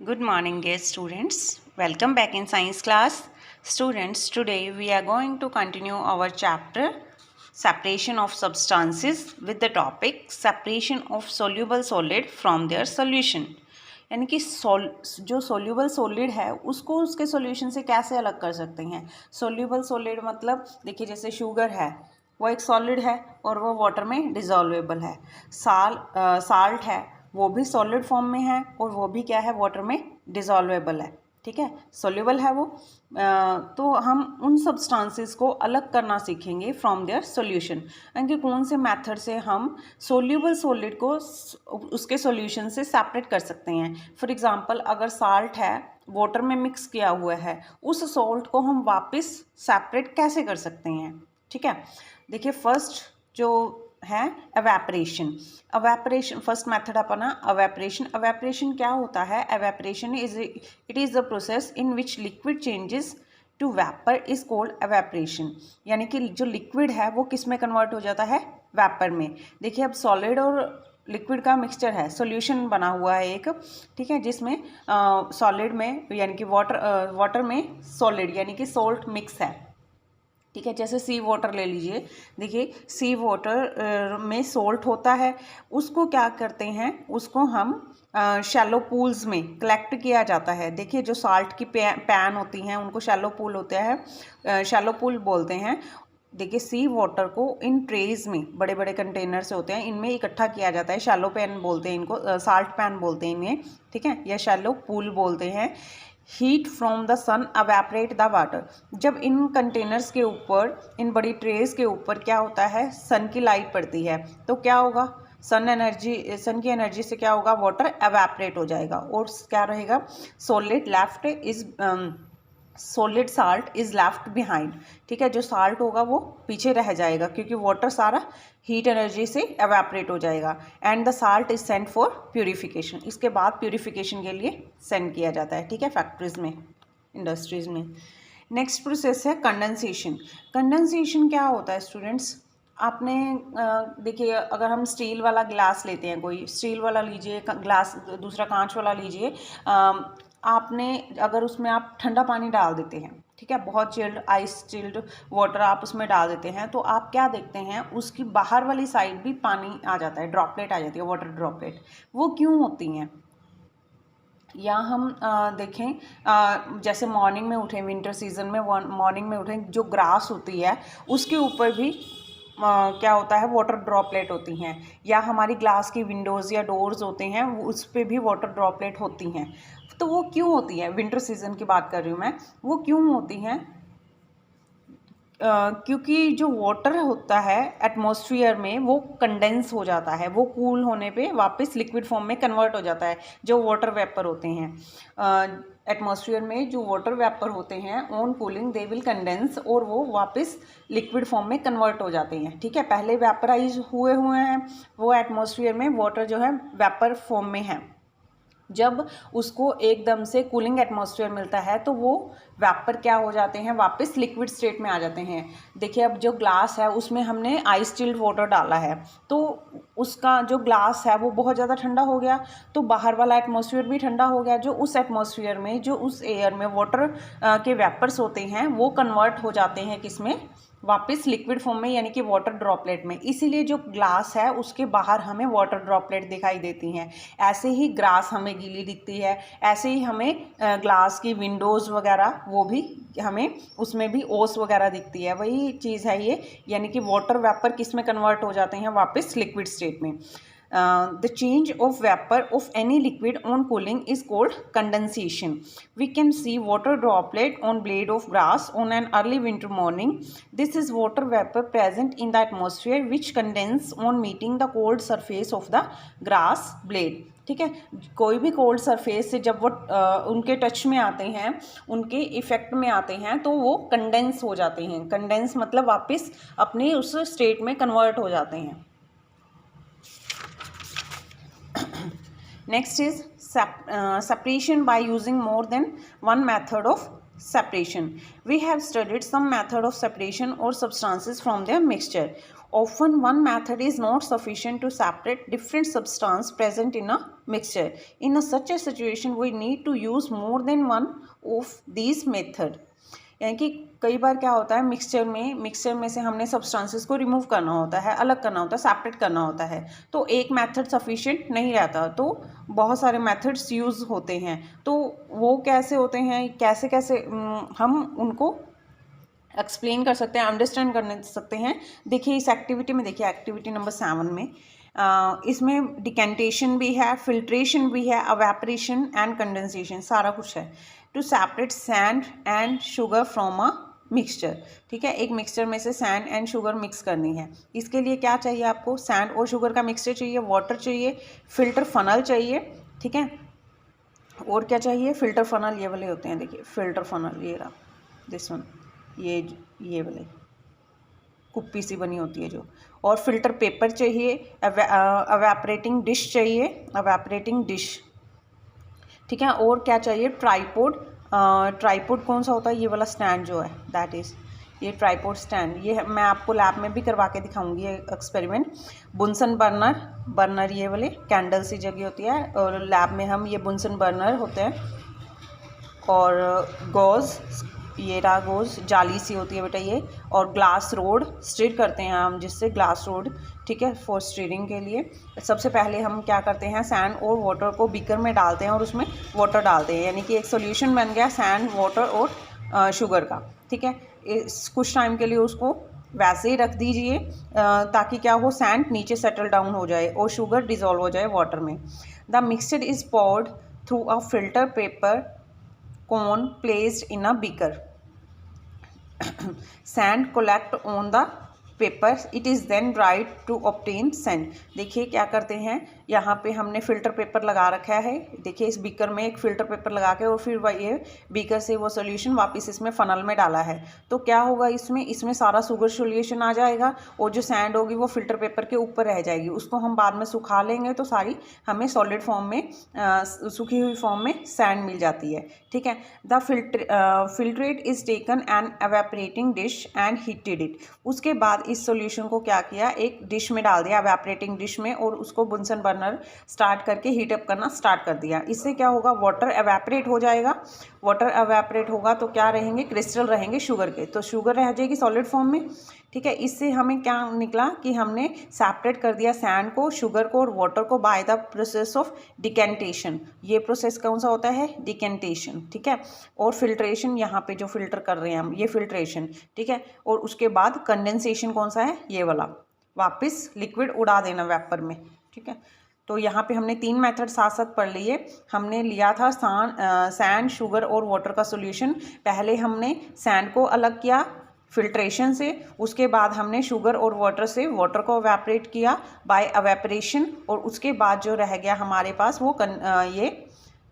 Good morning, dear students. Welcome back in science class. Students, today we are going to continue our chapter separation of substances with the topic separation of soluble solid from their solution. यानी कि जो soluble solid है उसको उसके solution से कैसे अलग कर सकते हैं। सोल्यूबल सॉलिड मतलब देखिए जैसे शुगर है वो एक सॉलिड है और वो वाटर में डिजॉल्वेबल है। साल्ट है वो भी सॉलिड फॉर्म में है और वो भी क्या है वाटर में डिजॉल्वेबल है। ठीक है, सोल्यूबल है वो। तो हम उन सब्सटेंसेस को अलग करना सीखेंगे फ्रॉम देयर सॉल्यूशन, यानी कौन से मेथड से हम सोल्यूबल सॉलिड को उसके सॉल्यूशन से सेपरेट कर सकते हैं। फॉर एग्जांपल अगर साल्ट है वाटर में मिक्स किया हुआ है, उस सॉल्ट को हम वापस सेपरेट कैसे कर सकते हैं। ठीक है, देखिए फर्स्ट जो है एवेपरेशन फर्स्ट मेथड अपना एवेपरेशन क्या होता है। Evaporation it is the process in which liquid changes to vapour is called evaporation. यानी कि जो लिक्विड है वो किस में कन्वर्ट हो जाता है, वेपर में। देखिए अब सॉलिड और लिक्विड का मिक्सचर है, सॉल्यूशन बना हुआ है एक, ठीक है, जिसमें सॉलिड में यानी कि वाटर में सॉलिड यानी कि सॉल्ट मिक्स है। ठीक है, जैसे सी वाटर ले लीजिए, देखिए सी वाटर में सोल्ट होता है, उसको क्या करते हैं, उसको हम शैलो पूल्स में कलेक्ट किया जाता है। देखिए जो साल्ट की पैन होती हैं उनको शैलो पूल होता है, शैलो पूल बोलते हैं। देखिए सी वाटर को इन ट्रेज में बड़े बड़े कंटेनर से होते हैं, इनमें इकट्ठा किया जाता है। शैलो पैन बोलते हैं इनको, साल्ट पैन बोलते हैं इन्हें, ठीक है, या शैलो पूल बोलते हैं। Heat from the sun evaporate the water. जब इन कंटेनर्स के ऊपर, इन बड़ी ट्रेस के ऊपर क्या होता है, सन की लाइट पड़ती है, तो क्या होगा, सन की एनर्जी से क्या होगा, वाटर एवेपरेट हो जाएगा और क्या रहेगा, solid salt is left behind. ठीक है, जो साल्ट होगा वो पीछे रह जाएगा क्योंकि वाटर सारा हीट एनर्जी से एवेपरेट हो जाएगा। And the salt is sent for purification. इसके बाद प्यूरिफिकेशन के लिए सेंड किया जाता है, ठीक है, फैक्ट्रीज में, इंडस्ट्रीज में। नेक्स्ट प्रोसेस है कंडेंसेशन। कंडेंसेशन क्या होता है स्टूडेंट्स, आपने देखिए अगर हम स्टील वाला ग्लास लेते हैं, कोई स्टील वाला लीजिए ग्लास, दूसरा कांच वाला लीजिए, आपने अगर उसमें आप ठंडा पानी डाल देते हैं, ठीक है, बहुत चिल्ड आइस चिल्ड वाटर आप उसमें डाल देते हैं, तो आप क्या देखते हैं, उसकी बाहर वाली साइड भी पानी आ जाता है, ड्रॉपलेट आ जाती है, वाटर ड्रॉपलेट। वो क्यों होती हैं, या हम देखें जैसे मॉर्निंग में उठें, विंटर सीजन में मॉर्निंग में उठें, जो ग्रास होती है उसके ऊपर भी क्या होता है, वाटर ड्रॉपलेट होती हैं। या हमारी ग्लास की विंडोज़ या डोर्स होते हैं उस पर भी वाटर ड्रॉपलेट होती हैं। तो वो क्यों होती है, विंटर सीजन की बात कर रही हूँ मैं, वो क्यों होती हैं, क्योंकि जो वाटर होता है एटमॉस्फेयर में वो कंडेंस हो जाता है, वो कूल होने पे वापस लिक्विड फॉर्म में कन्वर्ट हो जाता है। जो वाटर वेपर होते हैं एटमॉस्फेयर में, जो वाटर वेपर होते हैं on cooling they will condense और वो वापस लिक्विड फॉर्म में कन्वर्ट हो जाते हैं। ठीक है, पहले वेपराइज हुए हैं वो एटमॉस्फेयर में, वाटर जो है वेपर फॉर्म में है। जब उसको एकदम से कूलिंग एटमॉस्फेयर मिलता है तो वो वेपर क्या हो जाते हैं, वापस लिक्विड स्टेट में आ जाते हैं। देखिए अब जो ग्लास है उसमें हमने आइस चिल्ड वाटर डाला है, तो उसका जो ग्लास है वो बहुत ज़्यादा ठंडा हो गया, तो बाहर वाला एटमॉस्फेयर भी ठंडा हो गया। जो उस एटमॉस्फेयर में, जो उस एयर में वाटर के वेपर्स होते हैं वो कन्वर्ट हो जाते हैं किसमें, वापस लिक्विड फॉर्म में, यानी कि वाटर ड्रॉपलेट में। इसीलिए जो ग्लास है उसके बाहर हमें वाटर ड्रॉपलेट दिखाई देती हैं। ऐसे ही ग्रास हमें गीली दिखती है, ऐसे ही हमें ग्लास की विंडोज़ वगैरह वो भी हमें उसमें भी ओस वगैरह दिखती है, वही चीज़ है ये। यानी कि वाटर वेपर किस में कन्वर्ट हो जाते हैं, वापस लिक्विड स्टेट में। The change of vapor of any liquid on cooling is called condensation. We can see water droplet on blade of grass on an early winter morning. This is water vapor present in the atmosphere which condense on meeting the cold surface of the grass blade. ठीक है, कोई भी cold surface से जब वो उनके touch में आते हैं, उनके इफेक्ट में आते हैं, तो वो कंडेंस हो जाते हैं। कंडेंस मतलब वापस अपने उस स्टेट में कन्वर्ट हो जाते हैं। Next is separation by using more than one method of separation. We have studied some method of separation or substances from their mixture. Often one method is not sufficient to separate different substance present in a mixture. In such a situation we need to use more than one of these method. यानी कि कई बार क्या होता है, mixture में से हमने substances को रिमूव करना होता है, अलग करना होता है, सेपरेट करना होता है, तो एक मेथड सफिशिएंट नहीं रहता, तो बहुत सारे मेथड्स यूज़ होते हैं. तो वो कैसे होते हैं, कैसे कैसे हम उनको एक्सप्लेन कर सकते हैं, अंडरस्टैंड कर सकते हैं. देखिए इस एक्टिविटी में, देखिए एक्टिविटी नंबर 7 में इसमें डिकेंटेशन भी है, फिल्ट्रेशन भी है, अवेपरेशन एंड कंडेंसेशन सारा कुछ है. To separate sand and sugar from a mixture. ठीक है, एक मिक्सचर में से सैंड एंड शुगर मिक्स करनी है. इसके लिए क्या चाहिए आपको, सैंड और शुगर का मिक्सचर चाहिए, वाटर चाहिए, फिल्टर फनल चाहिए. ठीक है, और क्या चाहिए, फिल्टर फनल ये वाले होते हैं, देखिए फिल्टर फनल ये रहा, दिस वन, ये वाले कुप्पी सी बनी होती है जो, और फिल्टर पेपर चाहिए, अवेपरेटिंग डिश चाहिए, अवेपरेटिंग डिश. ठीक है, और क्या चाहिए, ट्राईपोड. ट्राईपोड कौन सा होता है, ये वाला स्टैंड जो है, दैट इज़ ये ट्राईपोड स्टैंड. ये मैं आपको लैब में भी करवा के दिखाऊंगी ये एक्सपेरिमेंट. बुनसन बर्नर ये वाले कैंडल सी जगह होती है, और लैब में हम ये बुनसन बर्नर होते हैं. और गॉज, ये रहा गोज, जाली सी होती है बेटा ये. और ग्लास रोड स्टीर करते हैं हम, जिससे ग्लास रोड, ठीक है, फॉर स्टीरिंग के लिए. सबसे पहले हम क्या करते हैं, सैंड और वाटर को बीकर में डालते हैं और उसमें वाटर डालते हैं, यानी कि एक सॉल्यूशन बन गया सैंड, वाटर और शुगर का. ठीक है, कुछ टाइम के लिए उसको वैसे ही रख दीजिए ताकि क्या हो, सैंड नीचे सेटल डाउन हो जाए और शुगर डिज़ोल्व हो जाए वाटर में. The mixture is poured through a filter paper cone placed in a beaker. Sand collect on the paper, it is then dried to obtain sand. देखिए क्या करते हैं, यहाँ पे हमने फ़िल्टर पेपर लगा रखा है. देखिए इस बीकर में एक फ़िल्टर पेपर लगा के और फिर ये बीकर से वो सॉल्यूशन वापस इसमें फ़नल में डाला है. तो क्या होगा, इसमें सारा शुगर सॉल्यूशन आ जाएगा और जो सैंड होगी वो फ़िल्टर पेपर के ऊपर रह जाएगी. उसको हम बाद में सुखा लेंगे तो सारी हमें सॉलिड फॉर्म में, सूखी हुई फॉर्म में सैंड मिल जाती है. ठीक है, the filtrate is taken and evaporating dish and heated it. उसके बाद इस सॉल्यूशन को क्या किया, एक डिश में डाल दिया, एवेपरेटिंग डिश में, और उसको बुनसन बर्नर स्टार्ट करके हीटअप करना स्टार्ट कर दिया. इससे क्या होगा, वाटर एवेपरेट हो जाएगा. वाटर एवेपरेट होगा तो क्या रहेंगे, क्रिस्टल रहेंगे शुगर के, तो शुगर रह जाएगी सॉलिड फॉर्म में. ठीक है, इससे हमें क्या निकला कि हमने सेपरेट कर दिया सैंड को, शुगर को और वाटर को by the process of decantation. ये प्रोसेस कौन सा होता है, डिकेंटेशन. ठीक है, और फिल्ट्रेशन, यहाँ पे जो फिल्टर कर रहे हैं हम, ये फिल्ट्रेशन. ठीक है, और उसके बाद कंडेंसेशन कौन सा है, ये वाला, वापस लिक्विड उड़ा देना वेपर में. ठीक है, तो यहाँ पे हमने 3 मेथड साथ साथ पढ़ लिए. हमने लिया था सैंड, शुगर और वाटर का सॉल्यूशन. पहले हमने सैंड को अलग किया फिल्ट्रेशन से, उसके बाद हमने शुगर और वाटर से वाटर को एवेपरेट किया बाय एवेपरेशन, और उसके बाद जो रह गया हमारे पास वो ये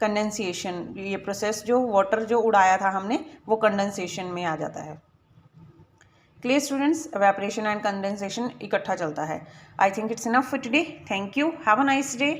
कंडेंसेशन. ये प्रोसेस जो वाटर जो उड़ाया था हमने वो कंडेंसेशन में आ जाता है. Clear students, evaporation and condensation इकट्ठा चलता है. I think it's enough for today. Thank you, have a nice day.